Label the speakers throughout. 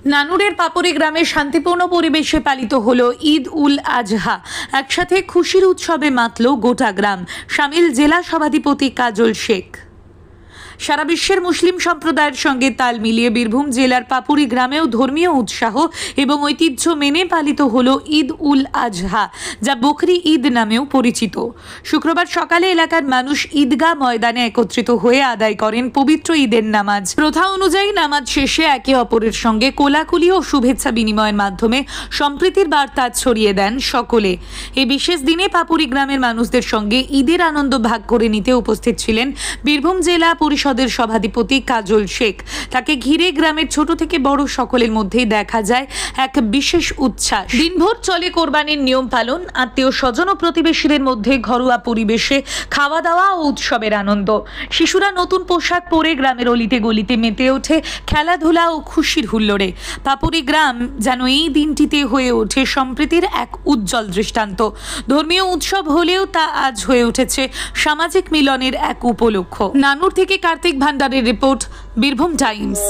Speaker 1: নানুরের পাপড়ি গ্রামে শান্তিপূর্ণ পরিবেশে পালিত হলো ঈদ উল আজহা। একসাথে খুশির উৎসবে মাতল গোটা গ্রাম। শামিল জেলা সভাধিপতি কাজল শেখ। সারা বিশ্বের মুসলিম সম্প্রদায়ের সঙ্গে তাল মিলিয়ে বীরভূম জেলার পাপুরি গ্রামেও ধর্মীয় উৎসাহ এবং ঐতিহ্য মেনে পালিত হলো ঈদ উল আজহা, যা বকরি ঈদ নামেও পরিচিত। শুক্রবার সকালে এলাকার মানুষ ঈদগাহ ময়দানে একত্রিত হয়ে আদায় করেন পবিত্র ঈদের নামাজ। প্রথা অনুযায়ী নামাজ শেষে একে অপরের সঙ্গে কোলাকুলি ও শুভেচ্ছা বিনিময়ের মাধ্যমে সম্প্রীতির বার্তা ছড়িয়ে দেন সকলে। এই বিশেষ দিনে পাপুরি গ্রামের মানুষদের সঙ্গে ঈদের আনন্দ ভাগ করে নিতে উপস্থিত ছিলেন বীরভূম জেলা পরিষদের সভাধিপতি কাজল শেখ। তাকে ঘিরে গ্রামের ছোট থেকে বড় সকলের মধ্যেই দেখা যায় এক বিশেষ উচ্ছ্বাস। দিনভর চলে কোরবানির নিয়ম পালন, আত্মীয় স্বজন ও প্রতিবেশীদের মধ্যে ঘরোয়া পরিবেশে খাওয়া দাওয়া ও উৎসবের আনন্দ। শিশুরা নতুন পোশাক পরে গ্রামের অলিতে গলিতে মেতে ওঠে খেলাধুলা ও খুশির হুল্লোড়ে। পাপুরি গ্রাম যেন এই দিনটিতে হয়ে ওঠে সম্প্রীতির এক উজ্জ্বল দৃষ্টান্ত। ধর্মীয় উৎসব হলেও তা আজ হয়ে উঠেছে সামাজিক মিলনের এক উপলক্ষ। নানুর থেকে কার্তিক ভান্ডারের রিপোর্ট, বীরভূম টাইমস।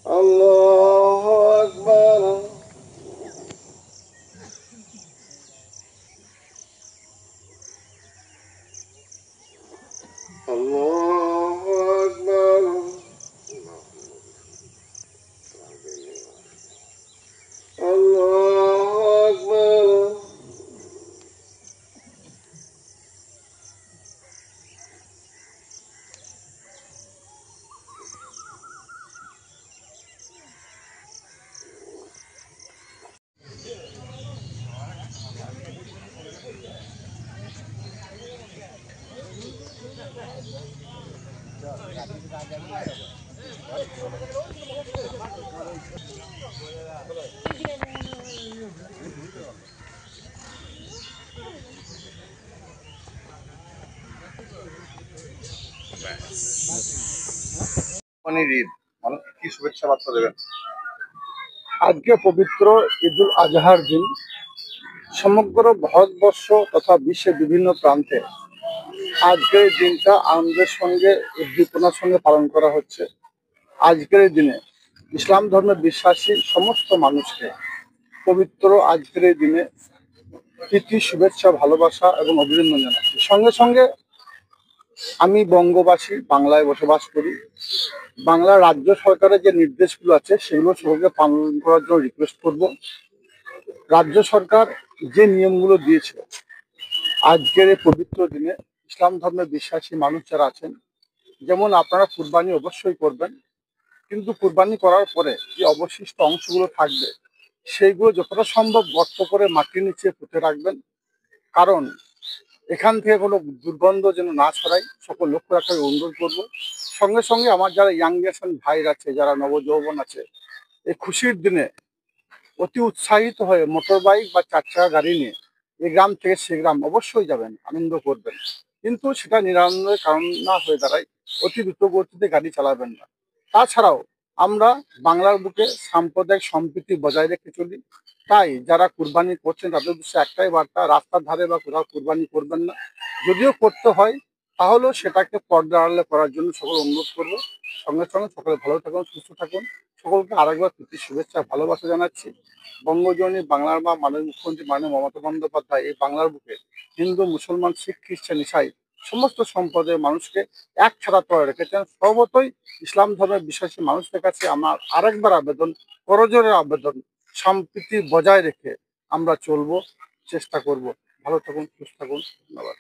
Speaker 2: الله أكبر الله أكبر الله أكبر
Speaker 3: ঈদ মানুষকে কি শুভেচ্ছা বার্তা দেবেন?
Speaker 4: আজকে পবিত্র ঈদুল আজহার দিন। সমগ্র ভারতবর্ষ তথা বিশ্বের বিভিন্ন প্রান্তে আজকের এই দিনটা আনন্দের সঙ্গে উদ্দীপনার সঙ্গে পালন করা হচ্ছে। আজকের এই দিনে ইসলাম ধর্মে বিশ্বাসী সমস্ত মানুষকে পবিত্র আজকের এই দিনে প্রীতি, শুভেচ্ছা, ভালোবাসা এবং অভিনন্দন জানাচ্ছি। সঙ্গে সঙ্গে আমি বঙ্গবাসী, বাংলায় বসবাস করি। বাংলা রাজ্য সরকারের যে নির্দেশগুলো আছে সেগুলো সকলকে পালন করার জন্য রিকোয়েস্ট করব। রাজ্য সরকার যে নিয়মগুলো দিয়েছে আজকের এই পবিত্র দিনে ইসলাম ধর্মে বিশ্বাসী মানুষ যারা আছেন, যেমন আপনারা কুরবানি অবশ্যই করবেন, কিন্তু কুরবানি করার পরে যে অবশিষ্ট অংশগুলো থাকবে সেইগুলো যতটা সম্ভব গর্ত করে মাটির নিচে পুঁতে রাখবেন। কারণ এখান থেকে কোনো দুর্গন্ধ যেন না ছড়ায়, সকল লক্ষ্য রাখার অনুরোধ করবো। সঙ্গে সঙ্গে আমার যারা ইয়াং জেনারেশন ভাইরা আছে, যারা নবযৌবন আছে, এই খুশির দিনে অতি উৎসাহিত হয়ে মোটর বাইক বা 4 চাকা গাড়ি নিয়ে এই গ্রাম থেকে সে গ্রাম অবশ্যই যাবেন, আনন্দ করবেন, কিন্তু সেটা নিরানন্দের কারণ না হয়ে দাঁড়ায় অতি দ্রুত গতিতে গাড়ি চালাবেন না। তাছাড়াও আমরা বাংলার বুকে সাম্প্রদায়িক সম্প্রীতি বজায় রেখে চলি। তাই যারা কুরবানি করছেন তাদের উদ্দেশ্যে একটাই বার্তা, রাস্তার ধারে বা কোথাও কুরবানি করবেন না। যদিও করতে হয় তাহলেও সেটাকে পর্দা আড়ালে করার জন্য সকল অনুরোধ করবো। সঙ্গে সঙ্গে সকলে ভালো থাকুন, সুস্থ থাকুন। সকলকে আরেকবার প্রীতি, শুভেচ্ছা, ভালোবাসা জানাচ্ছি। বঙ্গজননী বাংলার মা, মাননীয় মুখ্যমন্ত্রী মাননীয় মমতা বন্দ্যোপাধ্যায় এই বাংলার বুকে হিন্দু, মুসলমান, শিখ, খ্রিস্টান, ইসাই সমস্ত সম্প্রদায়ের মানুষকে এক ছাড়া করে রেখেছেন। সর্বতই ইসলাম ধর্মের বিশ্বাসী মানুষদের কাছে আমার আরেকবার আবেদন, করজোড়ের আবেদন, সম্প্রীতি বজায় রেখে আমরা চলবো, চেষ্টা করব। ভালো থাকুন, সুস্থ থাকুন। ধন্যবাদ।